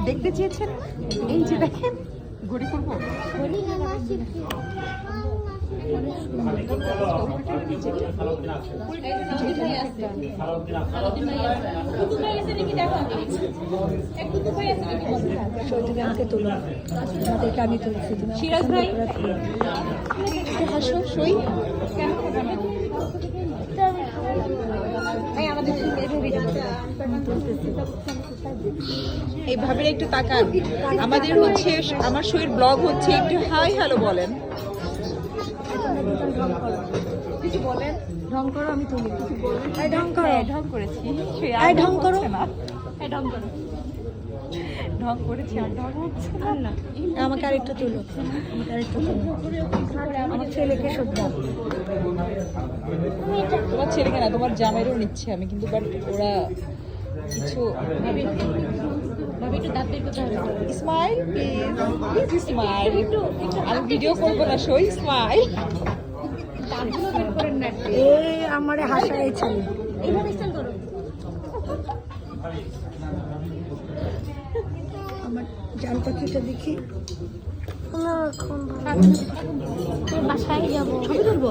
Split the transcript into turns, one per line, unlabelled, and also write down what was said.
দেখতে চেয়েছেন? এই যে দেখেন, ঘড়ি করবো। সিরাজ ভাই হাসো, সই কেন খাবো না? এইভাবে একটু তাকান। আমাদের হচ্ছে, আমার শরীর ব্লগ হচ্ছে, একটু হাই হ্যালো বলেন। কিছু বলেন। ঢং করো, আমি তুলি। কিছু বলেন। ঢং করো। ঢং করেছি। ঢং করো না। ঢং করো। ঢং করেছি আর ঢং হচ্ছে না। আমাকে আরেকটু তুলো। আমার ছেলেকে শুদ্ধ। তোমার ছেলেকে না, তোমার জামাইরও নিচ্ছে আমি, কিন্তু বাট ওরা কিছু স্মাইল প্লিজ স্মাইল। আমি ভিডিও করবো না, সই স্মাইল। আমারে হাসাই ছেলে। আমার জাল পাখিটা দেখি।
বাসায় যাবো, ছবি তুলবো।